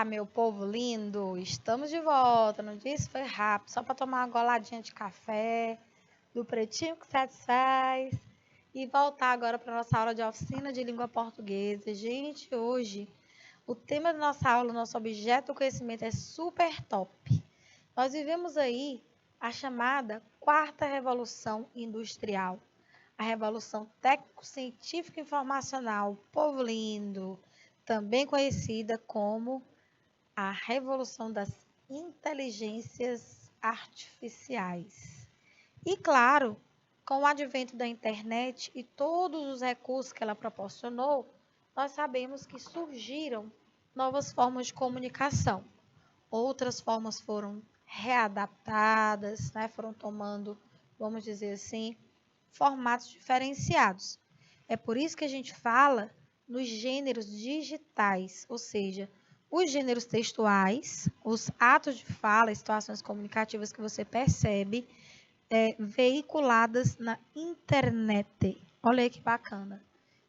Olá, meu povo lindo! Estamos de volta. Não disse? Foi rápido, só para tomar uma goladinha de café, do pretinho que satisfaz e voltar agora para nossa aula de oficina de língua portuguesa. Gente, hoje o tema da nossa aula, nosso objeto do conhecimento é super top. Nós vivemos aí a chamada quarta revolução industrial, a revolução técnico-científica informacional, povo lindo, também conhecida como a revolução das inteligências artificiais. E claro, com o advento da internet e todos os recursos que ela proporcionou, nós sabemos que surgiram novas formas de comunicação. Outras formas foram readaptadas, né? Foram tomando, vamos dizer assim, formatos diferenciados. É por isso que a gente fala nos gêneros digitais, ou seja, os gêneros textuais, os atos de fala, situações comunicativas que você percebe veiculadas na internet. Olha aí que bacana.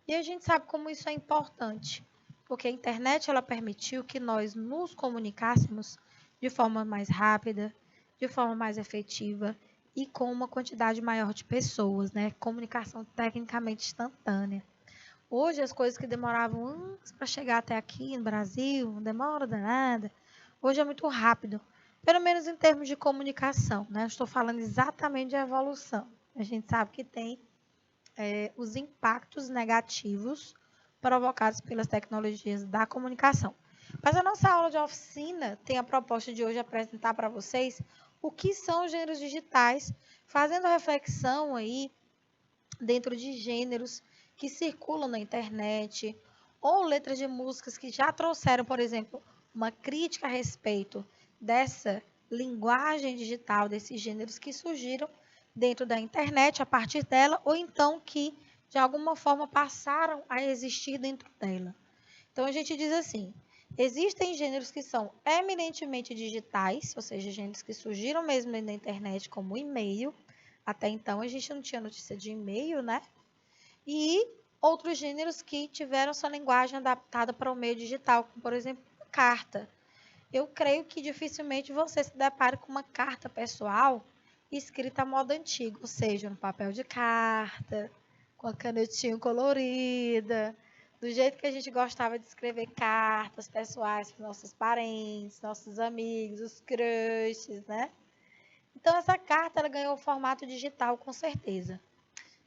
E a gente sabe como isso é importante, porque a internet ela permitiu que nós nos comunicássemos de forma mais rápida, de forma mais efetiva e com uma quantidade maior de pessoas, né? Comunicação tecnicamente instantânea. Hoje, as coisas que demoravam anos para chegar até aqui no Brasil, não demora danada. Hoje é muito rápido, pelo menos em termos de comunicação, né? Estou falando exatamente de evolução. A gente sabe que tem os impactos negativos provocados pelas tecnologias da comunicação. Mas a nossa aula de oficina tem a proposta de hoje apresentar para vocês o que são os gêneros digitais, fazendo reflexão aí dentro de gêneros que circulam na internet, ou letras de músicas que já trouxeram, por exemplo, uma crítica a respeito dessa linguagem digital, desses gêneros que surgiram dentro da internet a partir dela, ou então que de alguma forma passaram a existir dentro dela. Então a gente diz assim: existem gêneros que são eminentemente digitais, ou seja, gêneros que surgiram mesmo na internet como e-mail. Até então a gente não tinha notícia de e-mail, né? E outros gêneros que tiveram sua linguagem adaptada para o meio digital, como por exemplo, a carta. Eu creio que dificilmente você se depare com uma carta pessoal escrita à moda antiga, ou seja, no papel de carta, com a canetinha colorida, do jeito que a gente gostava de escrever cartas pessoais para nossos parentes, nossos amigos, os crushes, né? Então, essa carta ela ganhou o formato digital, com certeza.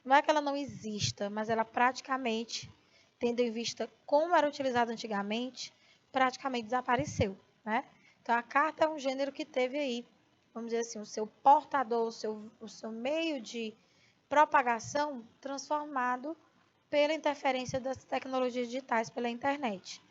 Não é que ela não exista, mas ela praticamente, tendo em vista como era utilizada antigamente, praticamente desapareceu, né? Então, a carta é um gênero que teve aí, vamos dizer assim, o seu portador, o seu meio de propagação transformado pela interferência das tecnologias digitais pela internet.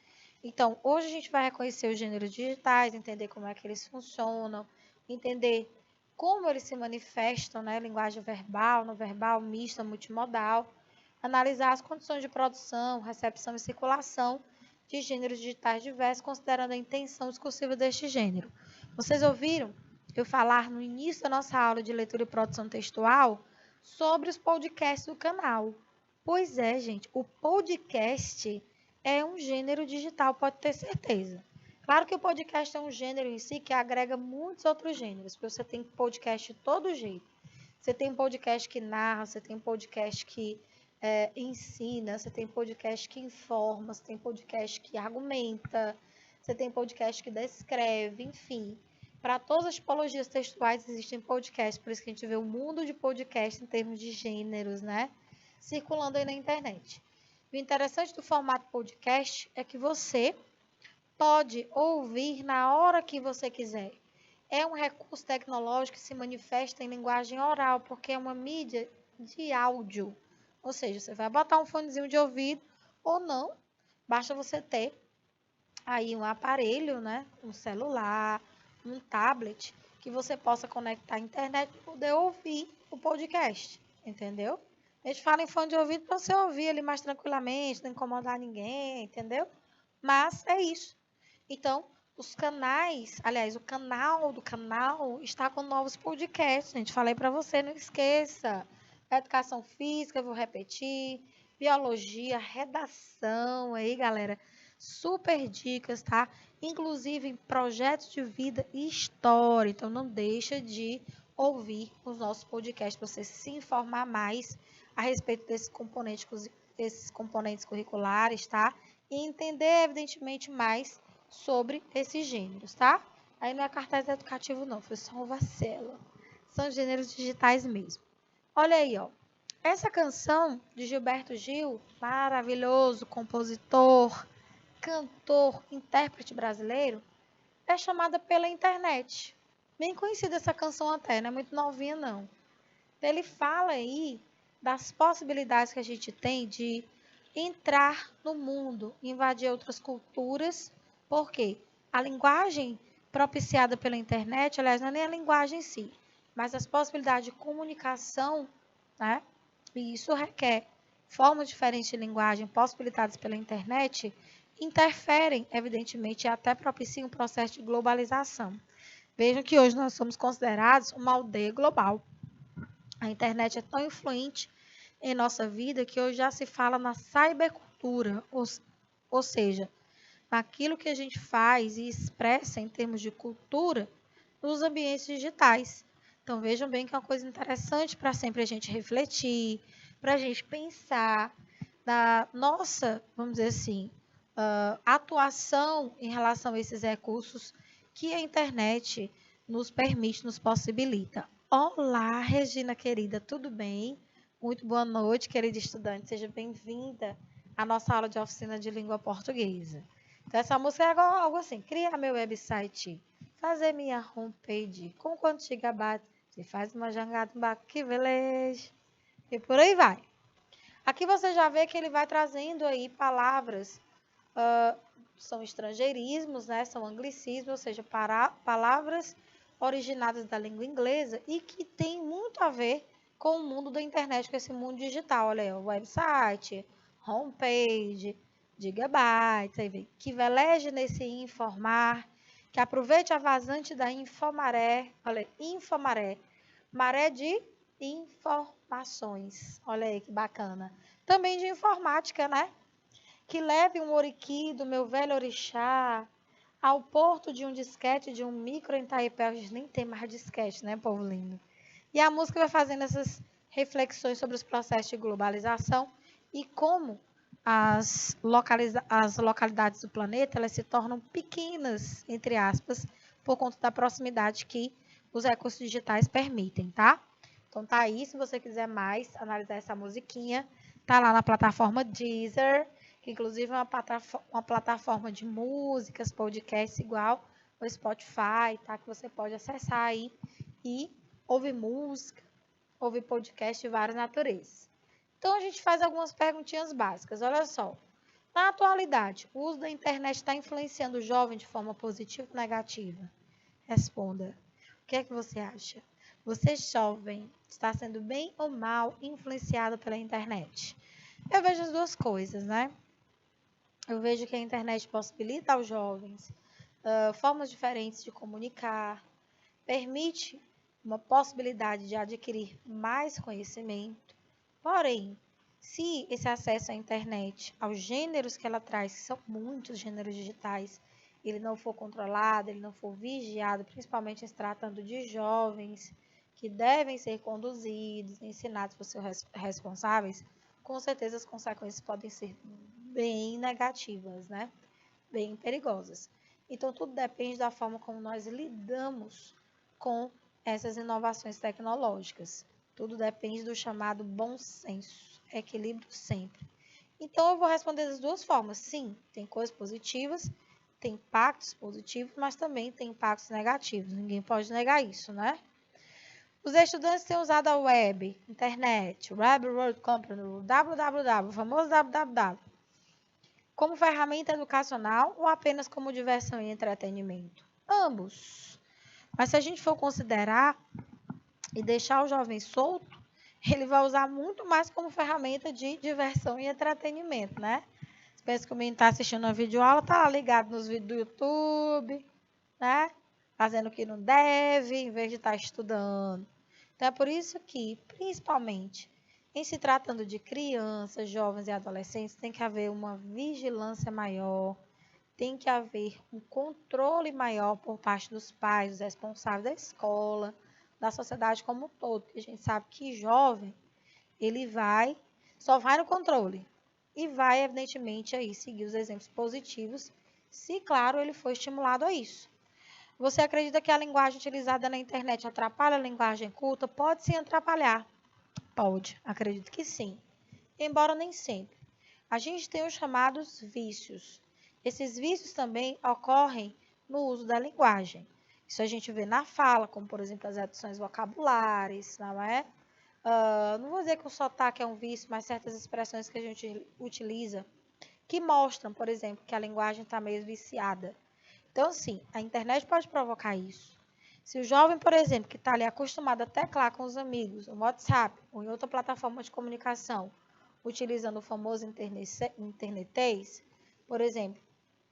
Então, hoje a gente vai reconhecer os gêneros digitais, entender como é que eles funcionam, entender como eles se manifestam, né? Linguagem verbal, não verbal, mista, multimodal, analisar as condições de produção, recepção e circulação de gêneros digitais diversos, considerando a intenção discursiva deste gênero. Vocês ouviram eu falar no início da nossa aula de leitura e produção textual sobre os podcasts do canal. Pois é, gente, o podcast é um gênero digital, pode ter certeza. Claro que o podcast é um gênero em si que agrega muitos outros gêneros, porque você tem podcast de todo jeito. Você tem podcast que narra, você tem podcast que ensina, você tem podcast que informa, você tem podcast que argumenta, você tem podcast que descreve, enfim. Para todas as tipologias textuais existem podcasts, por isso que a gente vê o mundo de podcast em termos de gêneros, né? Circulando aí na internet. O interessante do formato podcast é que você pode ouvir na hora que você quiser. É um recurso tecnológico que se manifesta em linguagem oral, porque é uma mídia de áudio. Ou seja, você vai botar um fonezinho de ouvido ou não, basta você ter aí um aparelho, né, um celular, um tablet, que você possa conectar à internet e poder ouvir o podcast, entendeu? A gente fala em fone de ouvido para você ouvir ali mais tranquilamente, não incomodar ninguém, entendeu? Mas é isso. Então, os canais, aliás, o canal do canal está com novos podcasts. Gente, falei para você, não esqueça. Educação física, vou repetir. Biologia, redação, aí, galera. Super dicas, tá? inclusive em projetos de vida e história. Então, não deixa de ouvir os nossos podcasts para você se informar mais a respeito desses componentes curriculares, tá? E entender, evidentemente, mais sobre esses gêneros, tá? Aí não é cartaz educativo, não, foi só um vacilo. São gêneros digitais mesmo. Olha aí, ó. Essa canção de Gilberto Gil, maravilhoso compositor, cantor, intérprete brasileiro, é chamada pela internet. Bem conhecida essa canção até, não é muito novinha não. Ele fala aí das possibilidades que a gente tem de entrar no mundo, invadir outras culturas, porque a linguagem propiciada pela internet, aliás, não é nem a linguagem em si, mas as possibilidades de comunicação, né? E isso requer formas diferentes de linguagem, possibilidades pela internet, interferem, evidentemente, e até propiciam um processo de globalização. Vejam que hoje nós somos considerados uma aldeia global. A internet é tão influente em nossa vida que hoje já se fala na cybercultura, ou seja, naquilo que a gente faz e expressa em termos de cultura nos ambientes digitais. Então vejam bem que é uma coisa interessante para sempre a gente refletir, para a gente pensar na nossa, vamos dizer assim, atuação em relação a esses recursos que a internet nos permite, nos possibilita. Olá, Regina querida, tudo bem? Muito boa noite, querida estudante. Seja bem-vinda à nossa aula de oficina de língua portuguesa. Então, essa música é algo assim: criar meu website, fazer minha homepage, com quantos gigabytes, se faz uma jangada, que beleza, e por aí vai. Aqui você já vê que ele vai trazendo aí palavras, são estrangeirismos, né? São anglicismos, ou seja, palavras originadas da língua inglesa e que tem muito a ver com o mundo da internet, com esse mundo digital. Olha aí, o website, homepage, gigabytes, aí vem, que veleje nesse informar, que aproveite a vazante da infomaré, olha aí, infomaré, maré de informações, olha aí que bacana. Também de informática, né? Que leve um oriqui do meu velho orixá ao porto de um disquete de um micro em Taipei. A gente nem tem mais disquete, né, povo lindo? E a música vai fazendo essas reflexões sobre os processos de globalização e como as localidades do planeta elas se tornam pequenas, entre aspas, por conta da proximidade que os recursos digitais permitem, tá? Então tá aí, se você quiser mais analisar essa musiquinha, tá lá na plataforma Deezer, que inclusive é uma plataforma de músicas, podcasts igual o Spotify, tá? Que você pode acessar aí e ouvir música, ouvir podcast de várias naturezas. Então a gente faz algumas perguntinhas básicas. Olha só. Na atualidade, o uso da internet está influenciando o jovem de forma positiva ou negativa? Responda. O que é que você acha? Você, jovem, está sendo bem ou mal influenciado pela internet? Eu vejo as duas coisas, né? Eu vejo que a internet possibilita aos jovens formas diferentes de comunicar, permite uma possibilidade de adquirir mais conhecimento. Porém, se esse acesso à internet, aos gêneros que ela traz, que são muitos gêneros digitais, ele não for controlado, ele não for vigiado, principalmente se tratando de jovens que devem ser conduzidos, ensinados por seus responsáveis, com certeza as consequências podem ser bem negativas, né? Bem perigosas. Então, tudo depende da forma como nós lidamos com essas inovações tecnológicas. Tudo depende do chamado bom senso, equilíbrio sempre. Então, eu vou responder das duas formas. Sim, tem coisas positivas, tem impactos positivos, mas também tem impactos negativos. Ninguém pode negar isso, né? Os estudantes têm usado a web, internet, Web World Company, o www, o famoso www, como ferramenta educacional ou apenas como diversão e entretenimento? Ambos. Mas se a gente for considerar e deixar o jovem solto, ele vai usar muito mais como ferramenta de diversão e entretenimento, né? Você pensa que o menino está assistindo uma videoaula, está lá ligado nos vídeos do YouTube, né? Fazendo o que não deve, em vez de estar estudando. Então, é por isso que, principalmente, em se tratando de crianças, jovens e adolescentes, tem que haver uma vigilância maior, tem que haver um controle maior por parte dos pais, dos responsáveis da escola, da sociedade como um todo. Porque a gente sabe que jovem, ele só vai no controle e vai, evidentemente, aí seguir os exemplos positivos, se, claro, ele for estimulado a isso. Você acredita que a linguagem utilizada na internet atrapalha a linguagem culta? Pode sim atrapalhar. Pode, acredito que sim. Embora nem sempre. A gente tem os chamados vícios. Esses vícios também ocorrem no uso da linguagem. Isso a gente vê na fala, como por exemplo as adições vocabulares, não é? Não vou dizer que o sotaque é um vício, mas certas expressões que a gente utiliza que mostram, por exemplo, que a linguagem está meio viciada. Então, sim, a internet pode provocar isso. Se o jovem, por exemplo, que está ali acostumado a teclar com os amigos, no WhatsApp ou em outra plataforma de comunicação, utilizando o famoso internetês, por exemplo,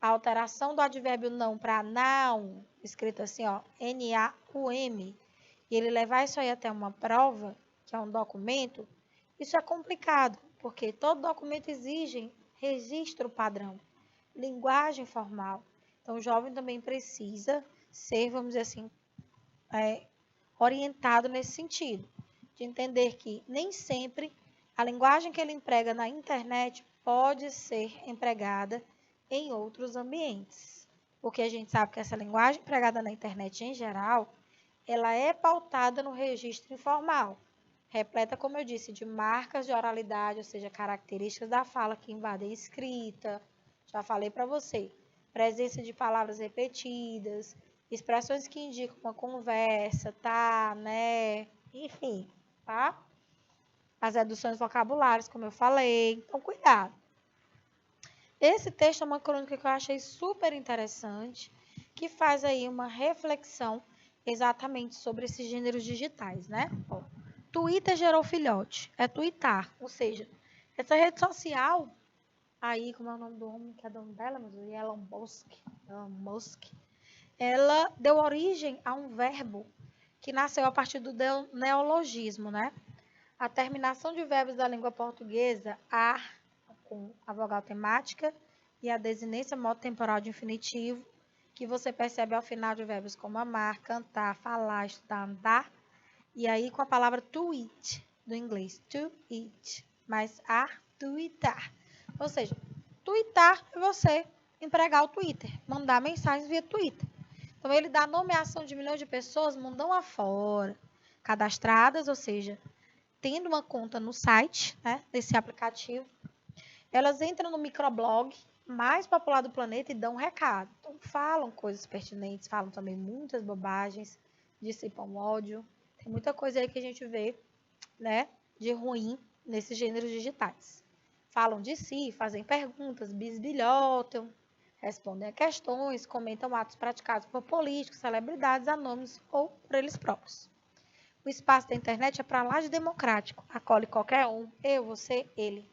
a alteração do advérbio não para não, escrito assim, ó, N-A-U-M, e ele levar isso aí até uma prova, que é um documento, isso é complicado, porque todo documento exige registro padrão, linguagem formal. Então, o jovem também precisa ser, vamos dizer assim, orientado nesse sentido, de entender que nem sempre a linguagem que ele emprega na internet pode ser empregada em outros ambientes. Porque a gente sabe que essa linguagem empregada na internet em geral, ela é pautada no registro informal, repleta, como eu disse, de marcas de oralidade, ou seja, características da fala que invadem a escrita. Já falei para você, presença de palavras repetidas, expressões que indicam uma conversa, tá, né, enfim, tá? As reduções vocabulares, como eu falei, então cuidado. Esse texto é uma crônica que eu achei super interessante, que faz aí uma reflexão exatamente sobre esses gêneros digitais, né? Ó, Twitter gerou filhote, é twittar, ou seja, essa rede social, aí, como é o nome do homem que é dono dela, meu Deus, Elon Musk, ela deu origem a um verbo que nasceu a partir do neologismo, né? A terminação de verbos da língua portuguesa, a, com a vogal temática, e a desinência modo temporal de infinitivo, que você percebe ao final de verbos como amar, cantar, falar, estudar, andar, e aí com a palavra to eat, do inglês, to eat, mas a twittar. Ou seja, twittar é você empregar o Twitter, mandar mensagens via Twitter. Então, ele dá nomeação de milhões de pessoas mundão afora, cadastradas, ou seja, tendo uma conta no site, né, desse aplicativo. Elas entram no microblog mais popular do planeta e dão um recado. Então, falam coisas pertinentes, falam também muitas bobagens, dissipam ódio. Tem muita coisa aí que a gente vê, né, de ruim nesses gêneros digitais. Falam de si, fazem perguntas, bisbilhotam, respondem a questões, comentam atos praticados por políticos, celebridades, anônimos ou por eles próprios. O espaço da internet é para lá de democrático, acolhe qualquer um, eu, você, ele.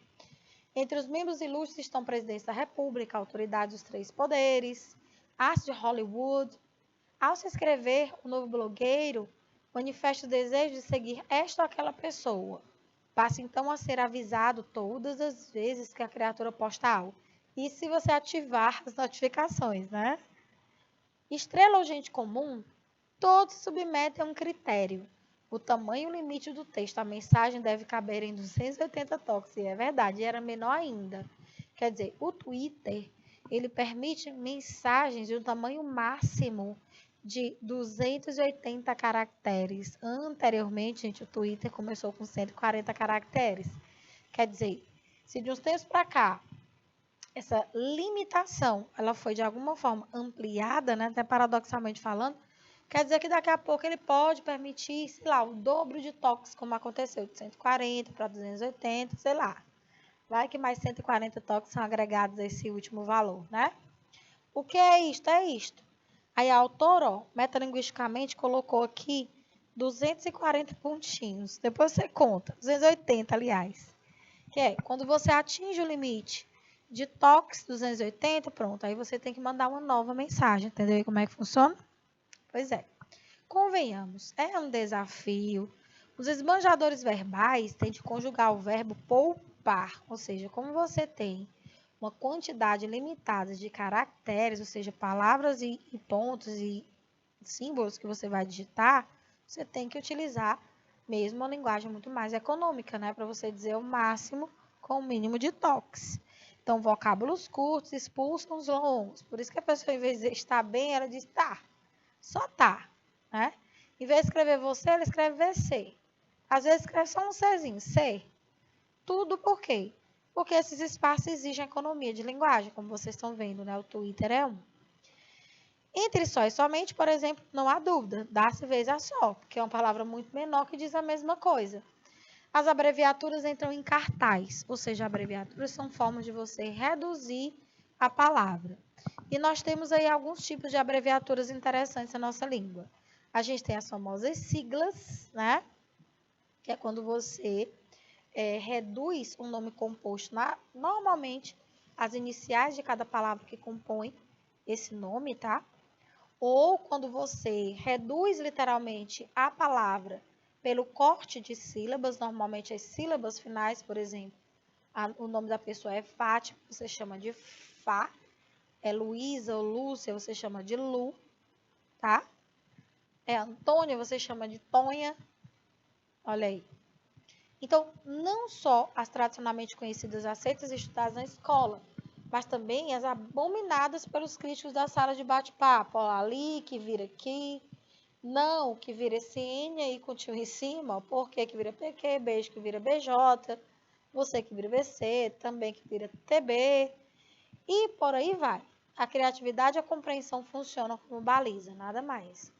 Entre os membros ilustres estão o presidente da República, autoridades dos três poderes, astros de Hollywood. Ao se inscrever, o novo blogueiro manifesta o desejo de seguir esta ou aquela pessoa. Passa então a ser avisado todas as vezes que a criatura posta algo. E se você ativar as notificações, né? Estrela ou gente comum, todos se submetem a um critério. O tamanho e o limite do texto, a mensagem deve caber em 280 toques, e é verdade, era menor ainda. Quer dizer, o Twitter, ele permite mensagens de um tamanho máximo de 280 caracteres. Anteriormente, gente, o Twitter começou com 140 caracteres. Quer dizer, se de uns tempos para cá, essa limitação, ela foi de alguma forma ampliada, né, até paradoxalmente falando, quer dizer que daqui a pouco ele pode permitir, sei lá, o dobro de toques, como aconteceu, de 140 para 280, sei lá. Vai que mais 140 toques são agregados a esse último valor, né? O que é isto? É isto. Aí a autora, ó, metalinguisticamente, colocou aqui 240 pontinhos. Depois você conta, 280, aliás. Que é, quando você atinge o limite de toques 280, pronto, aí você tem que mandar uma nova mensagem. Entendeu aí como é que funciona? Pois é. Convenhamos, é um desafio. Os esbanjadores verbais têm de conjugar o verbo poupar, ou seja, como você tem uma quantidade limitada de caracteres, ou seja, palavras e pontos e símbolos que você vai digitar, você tem que utilizar mesmo uma linguagem muito mais econômica, né? Para você dizer o máximo com o mínimo de toques. Então, vocábulos curtos expulsam os longos. Por isso que a pessoa, em vez de dizer está bem, ela diz tá. Só tá, né? Em vez de escrever você, ela escreve VC. Às vezes escreve só um Czinho, C. Tudo por quê? Porque esses espaços exigem economia de linguagem, como vocês estão vendo, né? O Twitter é um. Entre só e somente, por exemplo, não há dúvida, dá-se vez a só, porque é uma palavra muito menor que diz a mesma coisa. As abreviaturas entram em cartaz, ou seja, abreviaturas são formas de você reduzir a palavra. E nós temos aí alguns tipos de abreviaturas interessantes na nossa língua. A gente tem as famosas siglas, né? Que é quando você reduz um nome composto normalmente as iniciais de cada palavra que compõe esse nome, tá? Ou quando você reduz literalmente a palavra pelo corte de sílabas, normalmente as sílabas finais, por exemplo, o nome da pessoa é Fátima, você chama de Fá, é Luísa ou Lúcia, você chama de Lu, tá? É Antônia, você chama de Tonha, olha aí. Então, não só as tradicionalmente conhecidas aceitas e estudadas na escola, mas também as abominadas pelos críticos da sala de bate-papo. Ali, que vira aqui, não, que vira SN e continua em cima, porque que vira PQ, beijo que vira BJ, você que vira BC, também que vira TB, e por aí vai. A criatividade e a compreensão funcionam como baliza, nada mais.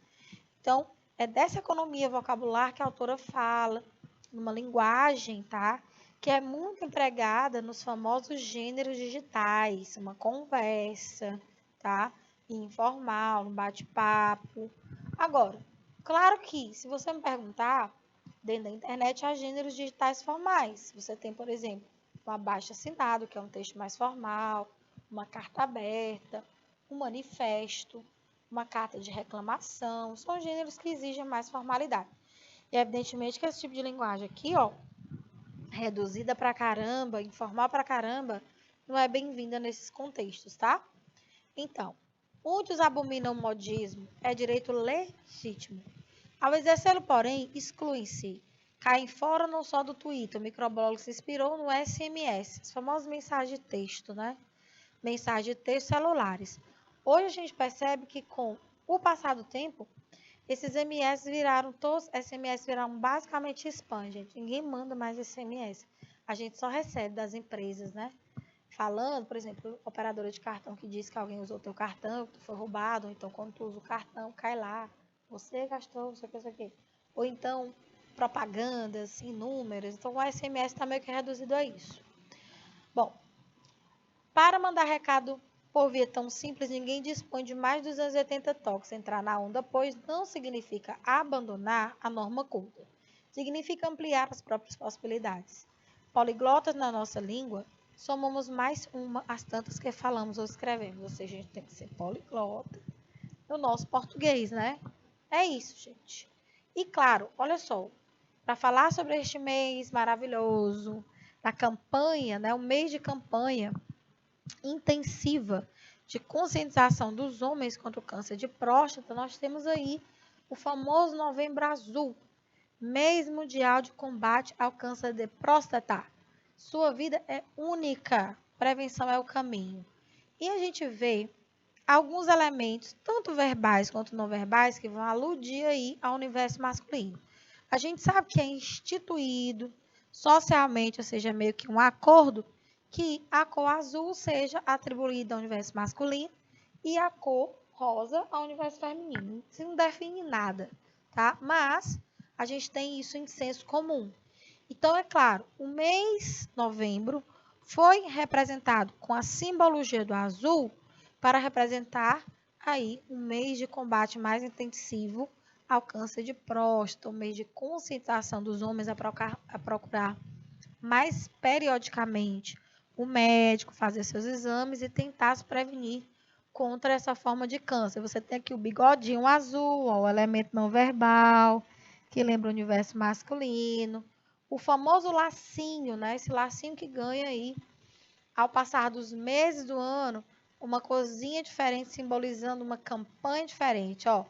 Então, é dessa economia vocabular que a autora fala, numa linguagem, tá? Que é muito empregada nos famosos gêneros digitais, uma conversa, tá? Informal, um bate-papo. Agora, claro que, se você me perguntar, dentro da internet há gêneros digitais formais. Você tem, por exemplo, um abaixo-assinado, que é um texto mais formal, uma carta aberta, um manifesto, uma carta de reclamação. São gêneros que exigem mais formalidade. E evidentemente que esse tipo de linguagem aqui, ó, reduzida pra caramba, informal pra caramba, não é bem-vinda nesses contextos, tá? Então, muitos abominam o modismo, é direito legítimo. Ao exercê-lo, porém, excluem-se. Caem fora não só do Twitter, o microblog se inspirou no SMS, as famosas mensagens de texto, né? Mensagens de texto celulares. Hoje a gente percebe que com o passar do tempo, esses SMS viraram basicamente spam, gente. Ninguém manda mais SMS. A gente só recebe das empresas, né? Falando, por exemplo, operadora de cartão que diz que alguém usou teu cartão, que tu foi roubado, ou então quando tu usa o cartão, cai lá. Você gastou, não sei o que, não sei o que. Ou então, propagandas inúmeras. Então, o SMS está meio que reduzido a isso. Bom, para mandar recado por via tão simples, ninguém dispõe de mais de 280 toques. Entrar na onda, pois, não significa abandonar a norma culta. Significa ampliar as próprias possibilidades. Poliglotas na nossa língua, somos mais uma às tantas que falamos ou escrevemos. Ou seja, a gente tem que ser poliglota no nosso português, né? É isso, gente. E claro, olha só, para falar sobre este mês maravilhoso, da campanha, né? O mês de campanha intensiva de conscientização dos homens contra o câncer de próstata, nós temos aí o famoso Novembro Azul, mês mundial de combate ao câncer de próstata. Sua vida é única, prevenção é o caminho. E a gente vê alguns elementos, tanto verbais quanto não verbais, que vão aludir aí ao universo masculino. A gente sabe que é instituído socialmente, ou seja, meio que um acordo, que a cor azul seja atribuída ao universo masculino e a cor rosa ao universo feminino. Isso não define nada, tá? Mas a gente tem isso em senso comum. Então, é claro, o mês novembro foi representado com a simbologia do azul para representar aí um mês de combate mais intensivo ao câncer de próstata, um mês de conscientização dos homens a procurar mais periodicamente o médico, fazer seus exames e tentar se prevenir contra essa forma de câncer. Você tem aqui o bigodinho azul, ó, o elemento não verbal, que lembra o universo masculino. O famoso lacinho, né? Esse lacinho que ganha aí ao passar dos meses do ano, uma corzinha diferente simbolizando uma campanha diferente, ó.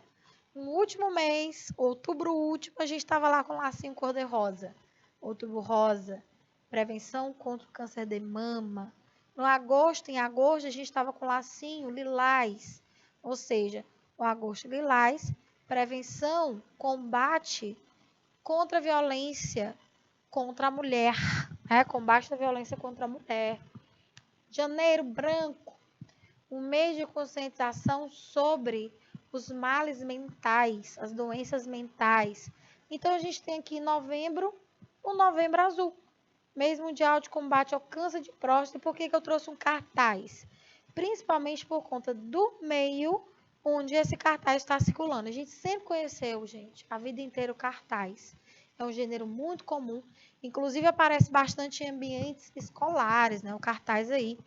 No último mês, outubro último, a gente estava lá com o lacinho cor-de-rosa. Outubro rosa, prevenção contra o câncer de mama. No agosto, em agosto, a gente estava com o lacinho lilás, ou seja, o agosto lilás, prevenção, combate contra a violência contra a mulher, né? Combate da violência contra a mulher. Janeiro branco, um mês de conscientização sobre os males mentais, as doenças mentais. Então, a gente tem aqui em novembro, o Novembro Azul, mês mundial de combate ao câncer de próstata. E por que eu trouxe um cartaz? Principalmente por conta do meio onde esse cartaz está circulando. A gente sempre conheceu, gente, a vida inteira o cartaz. É um gênero muito comum, inclusive aparece bastante em ambientes escolares, né? O cartaz aí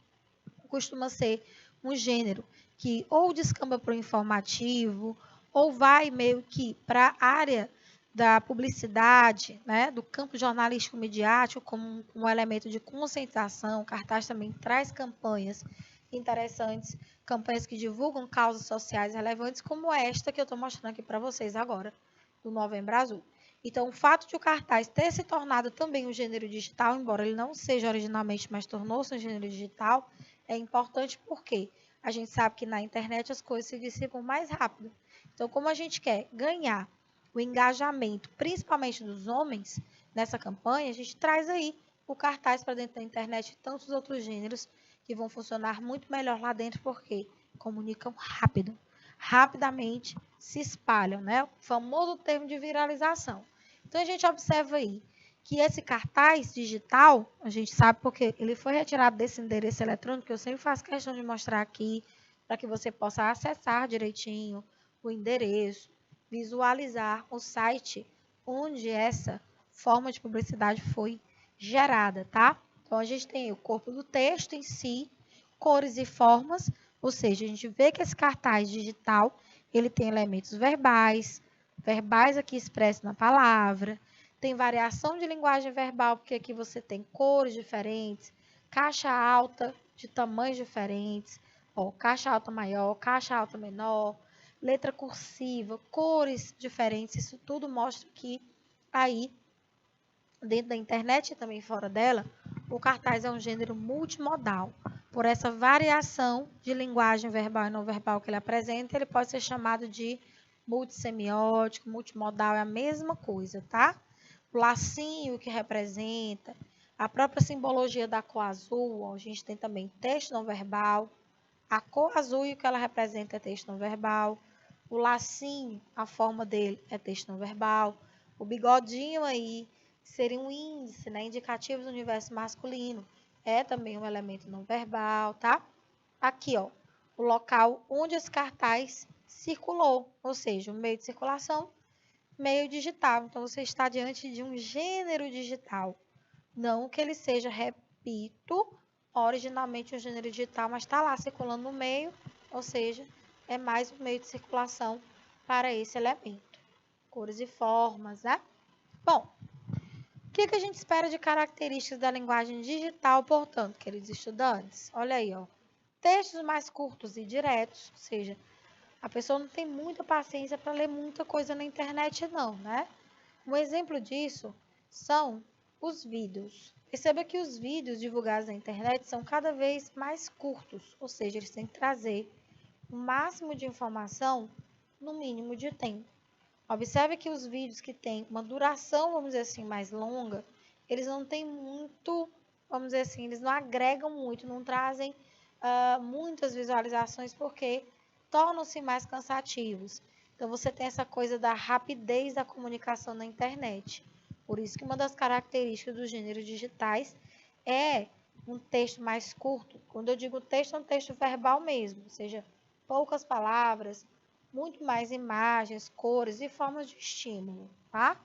costuma ser um gênero que ou descamba para o informativo, ou vai meio que para a área da publicidade, né, do campo jornalístico midiático, como um elemento de conscientização. O cartaz também traz campanhas interessantes, campanhas que divulgam causas sociais relevantes, como esta que eu estou mostrando aqui para vocês agora, do Novembro Azul. Então, o fato de o cartaz ter se tornado também um gênero digital, embora ele não seja originalmente, mas tornou-se um gênero digital, é importante porque a gente sabe que na internet as coisas se dissipam mais rápido. Então, como a gente quer ganhar o engajamento, principalmente dos homens, nessa campanha, a gente traz aí o cartaz para dentro da internet e tantos outros gêneros que vão funcionar muito melhor lá dentro, porque comunicam rápido, rapidamente se espalham, né? O famoso termo de viralização. Então, a gente observa aí que esse cartaz digital, a gente sabe porque ele foi retirado desse endereço eletrônico, que eu sempre faço questão de mostrar aqui, para que você possa acessar direitinho o endereço, visualizar o site onde essa forma de publicidade foi gerada, tá? Então, a gente tem o corpo do texto em si, cores e formas, ou seja, a gente vê que esse cartaz digital, ele tem elementos verbais, verbais aqui expressos na palavra, tem variação de linguagem verbal, porque aqui você tem cores diferentes, caixa alta de tamanhos diferentes, ó, caixa alta maior, caixa alta menor, letra cursiva, cores diferentes, isso tudo mostra que aí, dentro da internet e também fora dela, o cartaz é um gênero multimodal. Por essa variação de linguagem verbal e não verbal que ele apresenta, ele pode ser chamado de multissemiótico, multimodal, é a mesma coisa, tá? O lacinho que representa, a própria simbologia da cor azul, ó, a gente tem também texto não verbal, a cor azul e o que ela representa é texto não verbal, o lacinho, a forma dele é texto não verbal, o bigodinho aí seria um índice, né, indicativo do universo masculino, é também um elemento não verbal, tá? Aqui, ó, o local onde esse cartaz circulou, ou seja, o meio de circulação, meio digital. Então, você está diante de um gênero digital. Não que ele seja, repito, originalmente um gênero digital, mas está lá circulando no meio, ou seja, é mais um meio de circulação para esse elemento. Cores e formas, né? Bom, o que a gente espera de características da linguagem digital, portanto, queridos estudantes? Olha aí, ó. Textos mais curtos e diretos, ou seja, a pessoa não tem muita paciência para ler muita coisa na internet, não, né? Um exemplo disso são os vídeos. Perceba que os vídeos divulgados na internet são cada vez mais curtos, ou seja, eles têm que trazer o máximo de informação no mínimo de tempo. Observe que os vídeos que têm uma duração, vamos dizer assim, mais longa, eles não têm muito, vamos dizer assim, eles não agregam muito, não trazem muitas visualizações, porque tornam-se mais cansativos. Então, você tem essa coisa da rapidez da comunicação na internet. Por isso que uma das características dos gêneros digitais é um texto mais curto. Quando eu digo texto, é um texto verbal mesmo, ou seja, poucas palavras, muito mais imagens, cores e formas de estímulo, tá?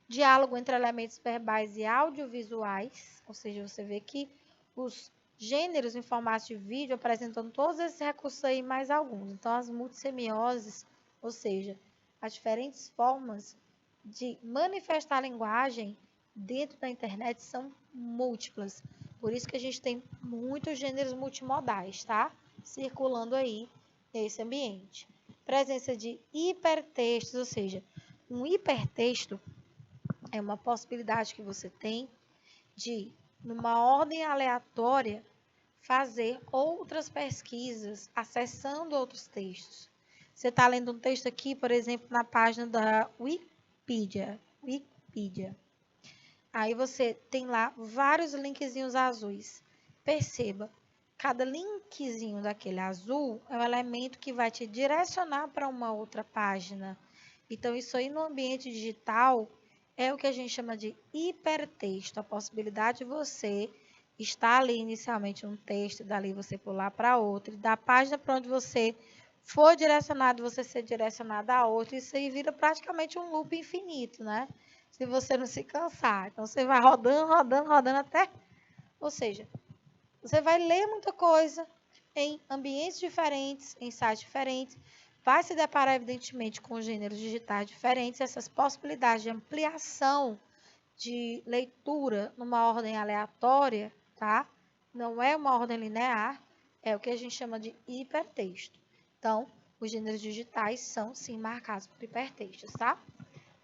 Diálogo entre elementos verbais e audiovisuais, ou seja, você vê que os gêneros em formato de vídeo apresentam todos esses recursos aí, mais alguns. Então, as multissemioses, ou seja, as diferentes formas de manifestar a linguagem dentro da internet são múltiplas. Por isso que a gente tem muitos gêneros multimodais, tá? Circulando aí nesse ambiente. Presença de hipertextos, ou seja, um hipertexto é uma possibilidade que você tem de, numa ordem aleatória, fazer outras pesquisas, acessando outros textos. Você está lendo um texto aqui, por exemplo, na página da Wikipedia. Aí você tem lá vários linkzinhos azuis. Perceba, cada linkzinho daquele azul é um elemento que vai te direcionar para uma outra página. Então, isso aí no ambiente digital é o que a gente chama de hipertexto, a possibilidade de você estar ali inicialmente um texto, dali você pular para outro, e da página para onde você for direcionado, você ser direcionado a outra, isso aí vira praticamente um loop infinito, né? Se você não se cansar. Então, você vai rodando, rodando, rodando até... Ou seja, você vai ler muita coisa em ambientes diferentes, em sites diferentes, vai se deparar, evidentemente, com gêneros digitais diferentes, essas possibilidades de ampliação de leitura numa ordem aleatória, tá? Não é uma ordem linear, é o que a gente chama de hipertexto. Então, os gêneros digitais são, sim, marcados por hipertextos, tá?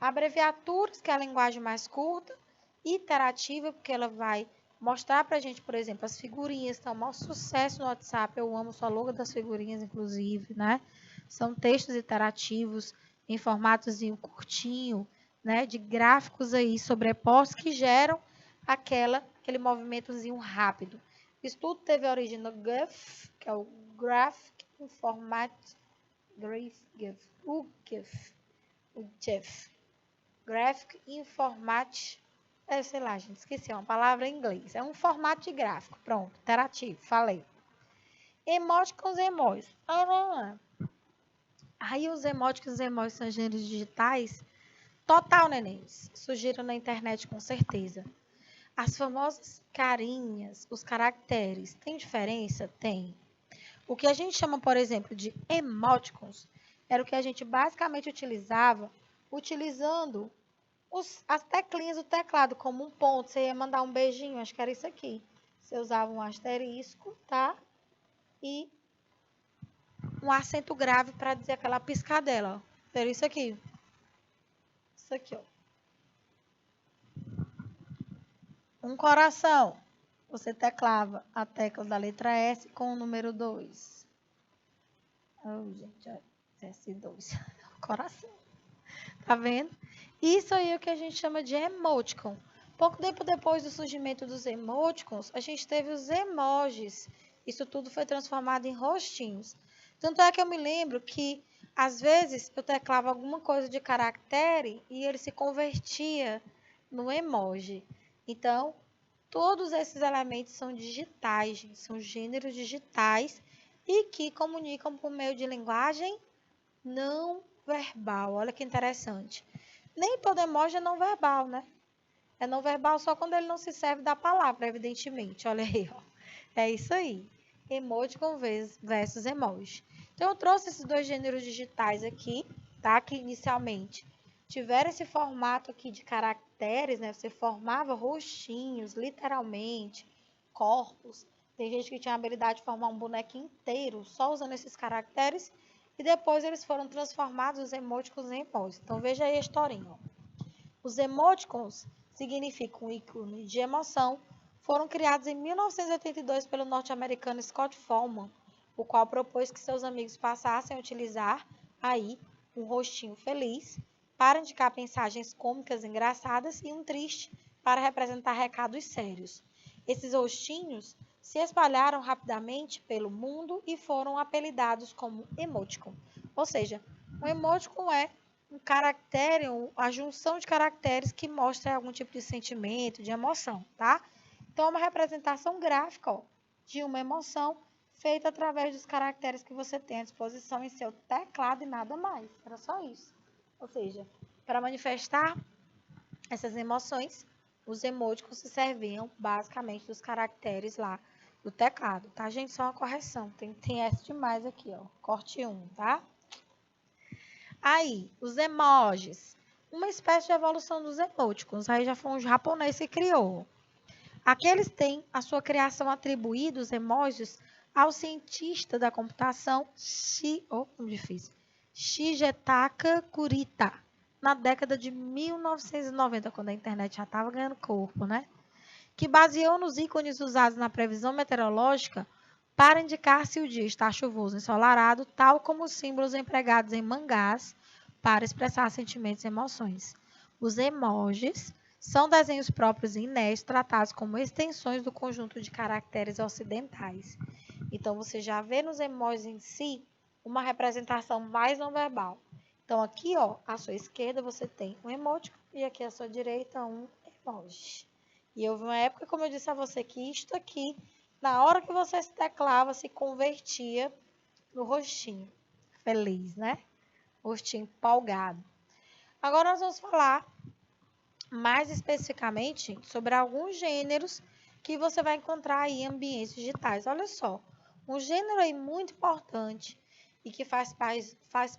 Abreviaturas, que é a linguagem mais curta, iterativa, porque ela vai mostrar para a gente, por exemplo, as figurinhas, tá? O maior sucesso no WhatsApp, eu amo sua logo das figurinhas, inclusive, né? São textos iterativos em formatozinho curtinho, né? De gráficos aí sobrepostos que geram aquele movimentozinho rápido. Isso tudo teve origem no GIF, que é o Graphic Informat... o GIF. Graphic Informat, sei lá, gente, esqueci, é uma palavra em inglês. É um formato de gráfico, pronto, interativo, falei. Emoticons e emojis. Aí os emoticons e emojis são gêneros digitais? Total, nenéns. Surgiram na internet com certeza. As famosas carinhas, os caracteres, tem diferença? Tem. O que a gente chama, por exemplo, de emoticons, era o que a gente basicamente utilizava utilizando as teclinhas do teclado, como um ponto. Você ia mandar um beijinho, acho que era isso aqui. Você usava um asterisco, tá? E um acento grave para dizer aquela piscadela. Era isso aqui. Isso aqui, ó. Um coração. Você teclava a tecla da letra S com o número 2. Oh, gente, S2. Coração. Tá vendo? Isso aí é o que a gente chama de emoticon. Pouco tempo depois do surgimento dos emoticons, a gente teve os emojis. Isso tudo foi transformado em rostinhos. Tanto é que eu me lembro que, às vezes, eu teclava alguma coisa de caractere e ele se convertia no emoji. Então, todos esses elementos são digitais, gente, são gêneros digitais e que comunicam por meio de linguagem não verbal. Olha que interessante. Nem todo emoji é não verbal, né? É não verbal só quando ele não se serve da palavra, evidentemente. Olha aí, ó. É isso aí. Emoticon versus emoji. Então, eu trouxe esses dois gêneros digitais aqui, tá? Que inicialmente tiveram esse formato aqui de caracteres, né? Você formava rostinhos, literalmente, corpos. Tem gente que tinha a habilidade de formar um boneco inteiro só usando esses caracteres. E depois eles foram transformados os emoticons em emojis. Então, veja aí a historinha. Ó. Os emoticons significam ícone de emoção. Foram criados em 1982 pelo norte-americano Scott Foreman, o qual propôs que seus amigos passassem a utilizar aí um rostinho feliz para indicar mensagens cômicas engraçadas e um triste para representar recados sérios. Esses rostinhos se espalharam rapidamente pelo mundo e foram apelidados como emoticon. Ou seja, um emoticon é um caractere, a junção de caracteres que mostra algum tipo de sentimento, de emoção, tá? Então, é uma representação gráfica, ó, de uma emoção feita através dos caracteres que você tem à disposição em seu teclado e nada mais. Era só isso. Ou seja, para manifestar essas emoções, os emoticons se serviam basicamente dos caracteres lá do teclado, tá, gente? Só uma correção. Tem S demais aqui, ó. Corte 1, tá? Aí, os emojis. uma espécie de evolução dos emoticons. Aí já foi um japonês que criou. Aqueles têm a sua criação atribuída, os emojis, ao cientista da computação Shigetaka Kurita, na década de 1990, quando a internet já estava ganhando corpo, né? Que baseou nos ícones usados na previsão meteorológica para indicar se o dia está chuvoso ou ensolarado, tal como os símbolos empregados em mangás para expressar sentimentos e emoções. Os emojis são desenhos próprios e inéditos tratados como extensões do conjunto de caracteres ocidentais. Então, você já vê nos emojis em si uma representação mais não verbal. Então, aqui, ó, à sua esquerda você tem um emoticon e aqui à sua direita um emoji. E houve uma época, como eu disse a você, que isto aqui, na hora que você se teclava, se convertia no rostinho. Feliz, né? Rostinho empolgado. Agora nós vamos falar mais especificamente sobre alguns gêneros que você vai encontrar aí em ambientes digitais. Olha só, um gênero aí muito importante e que faz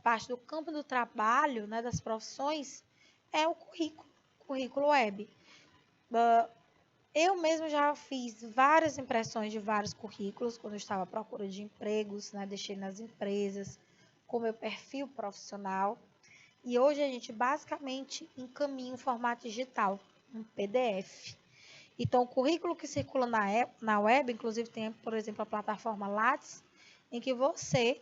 parte do campo do trabalho, né, das profissões, é o currículo web. Eu mesmo já fiz várias impressões de vários currículos quando eu estava à procura de empregos, né? Deixei nas empresas com meu perfil profissional. E hoje a gente basicamente encaminha um formato digital, um PDF. Então, o currículo que circula na web, inclusive tem, por exemplo, a plataforma Lattes, em que você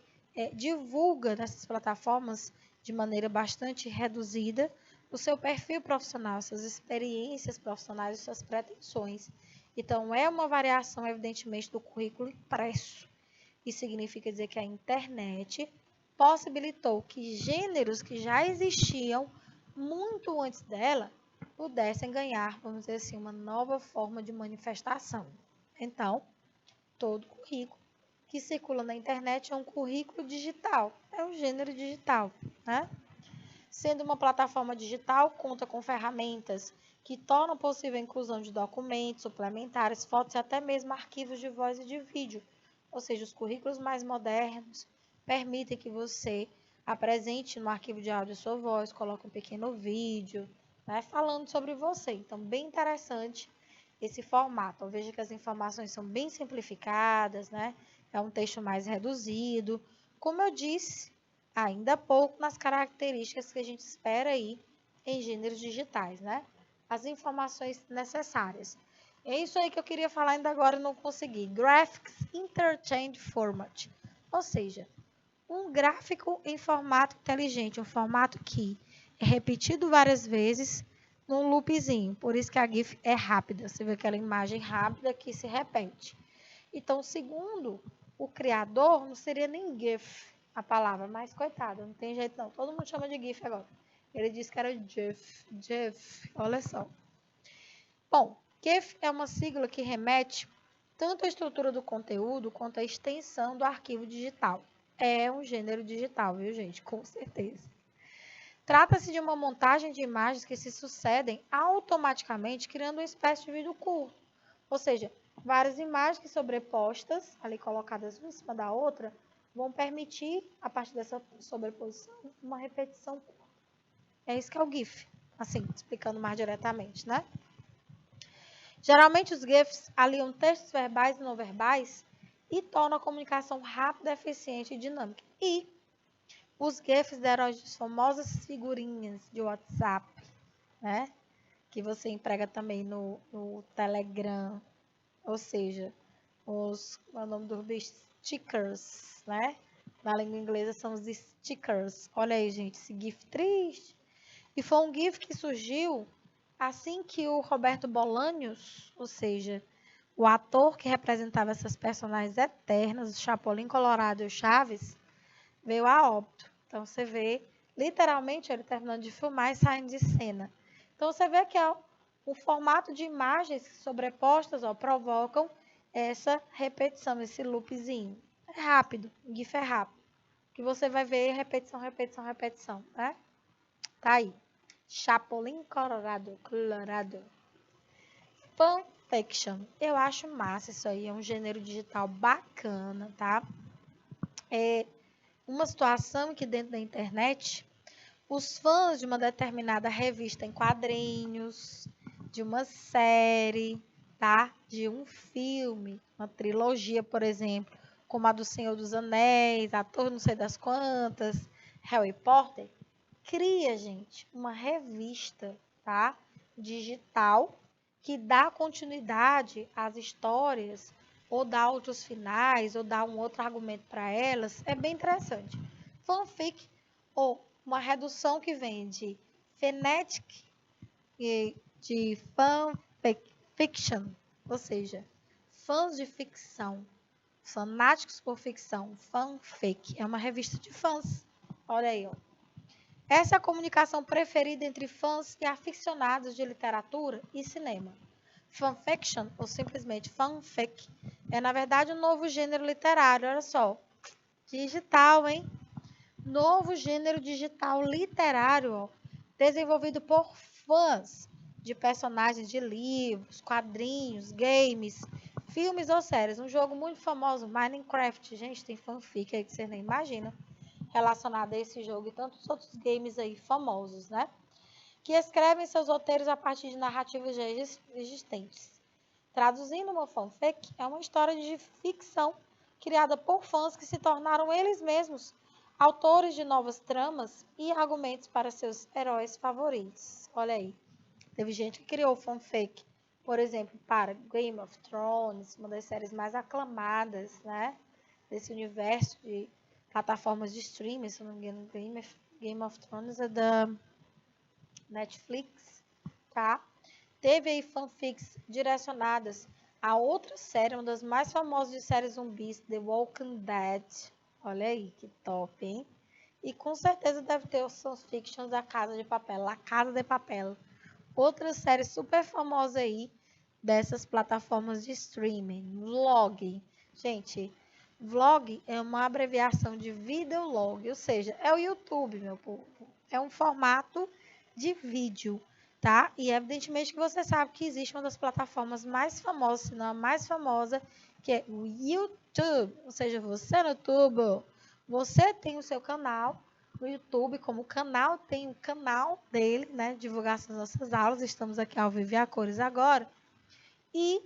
divulga nessas plataformas de maneira bastante reduzida o seu perfil profissional, suas experiências profissionais e suas pretensões. Então, é uma variação, evidentemente, do currículo impresso. Isso significa dizer que a internet possibilitou que gêneros que já existiam muito antes dela pudessem ganhar, vamos dizer assim, uma nova forma de manifestação. Então, todo currículo que circula na internet é um currículo digital, é um gênero digital, né? Sendo uma plataforma digital, conta com ferramentas que tornam possível a inclusão de documentos, suplementares, fotos e até mesmo arquivos de voz e de vídeo. Ou seja, os currículos mais modernos permitem que você apresente no arquivo de áudio sua voz, coloque um pequeno vídeo, né, falando sobre você. Então, bem interessante esse formato. Veja que as informações são bem simplificadas, né? É um texto mais reduzido. Como eu disse, ainda há pouco nas características que a gente espera aí em gêneros digitais, né? As informações necessárias. É isso aí que eu queria falar ainda agora e não consegui. Graphics Interchange Format. Ou seja, um gráfico em formato inteligente, um formato que é repetido várias vezes num loopzinho. Por isso que a GIF é rápida. Você vê aquela imagem rápida que se repete. Então, segundo o criador, não seria nem GIF a palavra, mas coitada, não tem jeito não. Todo mundo chama de GIF agora. Ele disse que era GIF, olha só. Bom, GIF é uma sigla que remete tanto à estrutura do conteúdo quanto à extensão do arquivo digital. É um gênero digital, viu, gente? Com certeza. Trata-se de uma montagem de imagens que se sucedem automaticamente, criando uma espécie de vídeo curto. Ou seja, várias imagens sobrepostas, ali colocadas uma em cima da outra, vão permitir, a partir dessa sobreposição, uma repetição curta. É isso que é o GIF, assim, explicando mais diretamente, né? Geralmente os GIFs aliam textos verbais e não verbais e tornam a comunicação rápida, eficiente e dinâmica. E os GIFs deram as famosas figurinhas de WhatsApp, né? Que você emprega também no Telegram, ou seja, o nome dos bichos, stickers, né? Na língua inglesa são os stickers. Olha aí, gente, esse GIF triste. E foi um GIF que surgiu assim que o Roberto Bolanhos, ou seja, o ator que representava essas personagens eternas, o Chapolin Colorado e o Chaves, veio a óbito. Então, você vê, literalmente, ele terminando de filmar e saindo de cena. Então, você vê que o formato de imagens sobrepostas provocam essa repetição, esse loopzinho. É rápido, o GIF é rápido. Que você vai ver repetição, repetição, repetição, né? Tá aí. Chapolin Colorado. Fanfiction. Eu acho massa isso aí, é um gênero digital bacana, tá? É uma situação que dentro da internet Os fãs de uma determinada revista em quadrinhos, de uma série, tá? De um filme, uma trilogia, por exemplo, como a do Senhor dos Anéis, a Torre não sei das quantas, Harry Potter, cria, gente, uma revista, tá? Digital que dá continuidade às histórias, ou dá outros finais, ou dá um outro argumento para elas. É bem interessante. Fanfic, ou uma redução que vem de fanatic e de fanfiction, ou seja, fãs de ficção, fanáticos por ficção, fanfic, é uma revista de fãs. Olha aí, ó. Essa é a comunicação preferida entre fãs e aficionados de literatura e cinema. Fanfiction, ou simplesmente fanfic, é na verdade um novo gênero literário, olha só. Digital, hein? Novo gênero digital literário, ó, desenvolvido por fãs de personagens de livros, quadrinhos, games, filmes ou séries. Um jogo muito famoso, Minecraft. Gente, tem fanfic aí que vocês nem imaginam relacionado a esse jogo e tantos outros games aí famosos, né? Que escrevem seus roteiros a partir de narrativas já existentes. Traduzindo uma fanfic, é uma história de ficção criada por fãs que se tornaram eles mesmos autores de novas tramas e argumentos para seus heróis favoritos. Olha aí, teve gente que criou fanfic, por exemplo, para Game of Thrones, uma das séries mais aclamadas, né? Desse universo de plataformas de streaming, se não me engano, Game of Thrones é da Netflix, tá? Teve aí fanfics direcionadas a outra série, uma das mais famosas de séries zumbis, The Walking Dead. Olha aí, que top, hein? E com certeza deve ter os fanfictions da Casa de Papel, La Casa de Papel. Outra série super famosa aí dessas plataformas de streaming. Vlog. Gente, vlog é uma abreviação de videolog, ou seja, é o YouTube, meu povo. É um formato de vídeo, tá? E evidentemente que você sabe que existe uma das plataformas mais famosas, se não a mais famosa, que é o YouTube. Ou seja, você no YouTube, você tem o seu canal no YouTube, como o canal tem o canal dele, né? Divulgação das nossas aulas. Estamos aqui ao vivo e a cores agora. E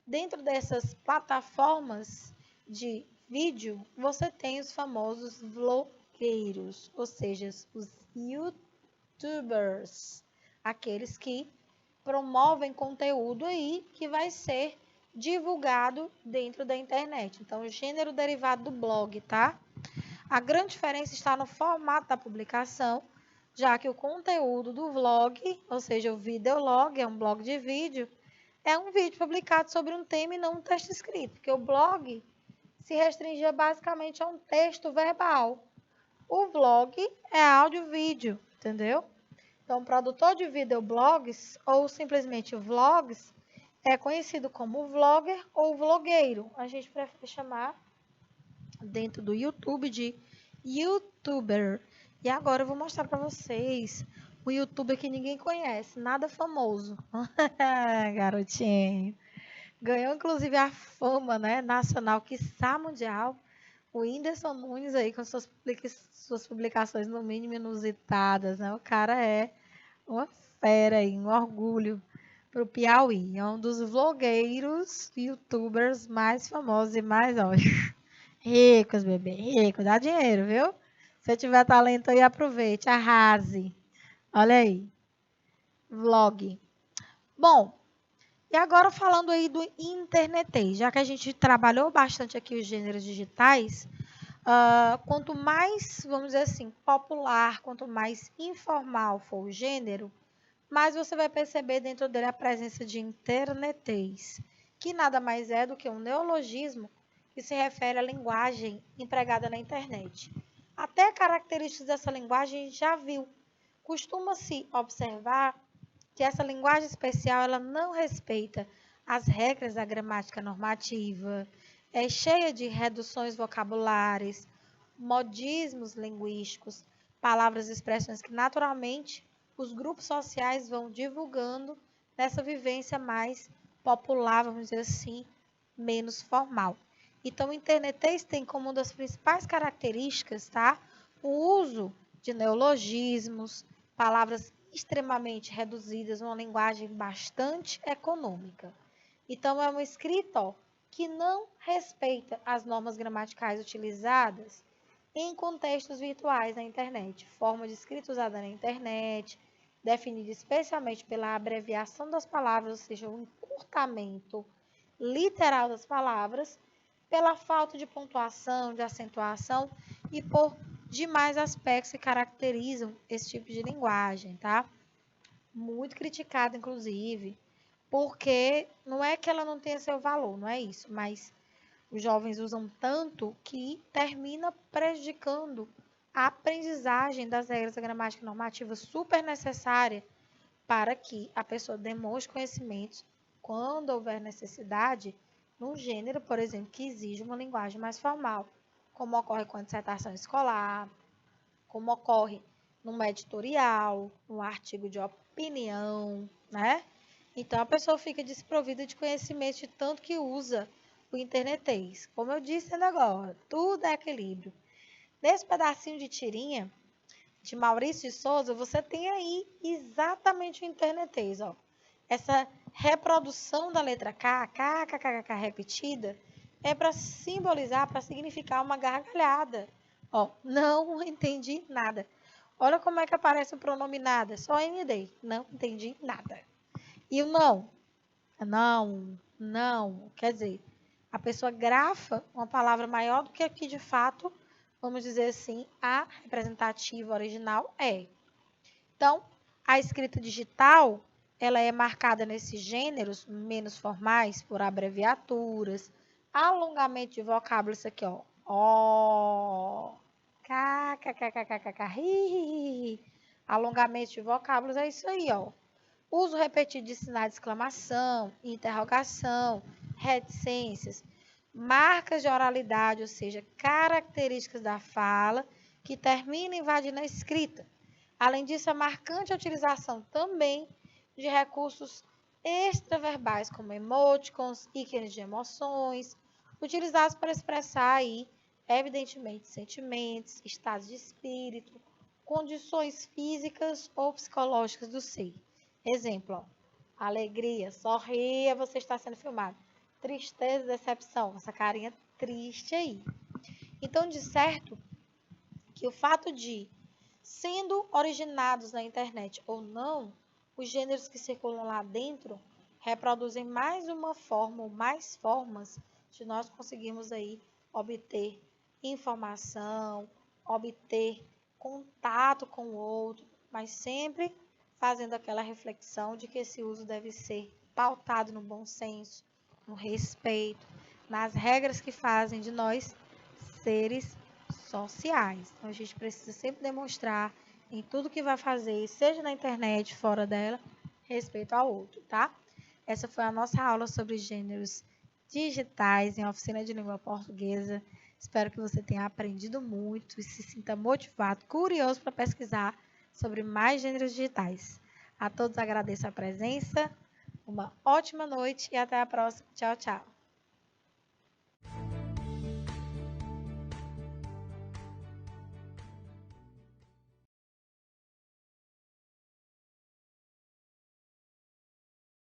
dentro dessas plataformas de vídeo, você tem os famosos vlogueiros, ou seja, os YouTubers, aqueles que promovem conteúdo aí que vai ser divulgado dentro da internet. Então, o gênero derivado do blog, tá? A grande diferença está no formato da publicação, já que o conteúdo do vlog, ou seja, o videolog, é um blog de vídeo, é um vídeo publicado sobre um tema e não um texto escrito, porque o blog se restringia basicamente a um texto verbal. O vlog é áudio-vídeo, entendeu? Então, o produtor de videoblogs ou simplesmente vlogs é conhecido como vlogger ou vlogueiro. A gente prefere chamar dentro do YouTube de YouTuber. E agora eu vou mostrar para vocês o YouTuber que ninguém conhece, nada famoso. Garotinho. Ganhou inclusive a fama, né, nacional, quiçá mundial. O Whindersson Nunes aí com suas publicações no mínimo inusitadas, né? O cara é uma fera aí, um orgulho para o Piauí. É um dos vlogueiros, youtubers mais famosos e mais, ó, ricos, bebê, rico, dá dinheiro, viu? Se tiver talento aí, aproveite, arrase. Olha aí, vlog. Bom, e agora falando aí do internetês, já que a gente trabalhou bastante aqui os gêneros digitais, quanto mais, vamos dizer assim, popular, quanto mais informal for o gênero, mais você vai perceber dentro dele a presença de internetês, que nada mais é do que um neologismo que se refere à linguagem empregada na internet. Até características dessa linguagem a gente já viu. Costuma-se observar que essa linguagem especial ela não respeita as regras da gramática normativa, é cheia de reduções vocabulares, modismos linguísticos, palavras e expressões que naturalmente os grupos sociais vão divulgando nessa vivência mais popular, vamos dizer assim, menos formal. Então, o internetês tem como uma das principais características, tá? O uso de neologismos, palavras extremamente reduzidas, uma linguagem bastante econômica. Então, é uma escrita, ó, que não respeita as normas gramaticais utilizadas em contextos virtuais na internet. Forma de escrita usada na internet, definida especialmente pela abreviação das palavras, ou seja, o encurtamento literal das palavras, pela falta de pontuação, de acentuação e por demais aspectos que caracterizam esse tipo de linguagem, tá? Muito criticada, inclusive, porque não é que ela não tenha seu valor, não é isso, mas os jovens usam tanto que termina prejudicando a aprendizagem das regras da gramática normativa super necessária para que a pessoa demonstre conhecimentos quando houver necessidade num gênero, por exemplo, que exige uma linguagem mais formal, como ocorre com a dissertação escolar, como ocorre numa editorial, num artigo de opinião, né? Então, a pessoa fica desprovida de conhecimento de tanto que usa o internetês. Como eu disse ainda agora, tudo é equilíbrio. Nesse pedacinho de tirinha de Maurício de Souza, você tem aí exatamente o internetês, ó. Essa reprodução da letra K, KKKK repetida, é para simbolizar, para significar uma gargalhada. Ó, não entendi nada. Olha como é que aparece o pronome nada, só ND, não entendi nada. E o não? Não, quer dizer, a pessoa grafa uma palavra maior do que aqui de fato, vamos dizer assim, a representativa original é. Então, a escrita digital, ela é marcada nesses gêneros menos formais por abreviaturas, alongamento de vocábulos, isso aqui, ó. Ó, kkkkkkk, alongamento de vocábulos é isso aí, ó. Uso repetido de sinais de exclamação, interrogação, reticências, marcas de oralidade, ou seja, características da fala que terminam invadindo a escrita. Além disso, é marcante a utilização também de recursos extraverbais, como emoticons, ícones de emoções, utilizados para expressar aí, evidentemente, sentimentos, estados de espírito, condições físicas ou psicológicas do ser. Exemplo, ó, alegria, sorria, você está sendo filmado. Tristeza, decepção, essa carinha triste aí. Então, de certo, que o fato de, sendo originados na internet ou não, os gêneros que circulam lá dentro reproduzem mais uma forma ou mais formas de nós conseguirmos aí obter informação, obter contato com o outro, mas sempre fazendo aquela reflexão de que esse uso deve ser pautado no bom senso, no respeito, nas regras que fazem de nós seres sociais. Então, a gente precisa sempre demonstrar em tudo que vai fazer, seja na internet, fora dela, respeito ao outro, tá? Essa foi a nossa aula sobre gêneros digitais em oficina de língua portuguesa. Espero que você tenha aprendido muito e se sinta motivado, curioso para pesquisar sobre mais gêneros digitais. A todos agradeço a presença, uma ótima noite e até a próxima. Tchau, tchau.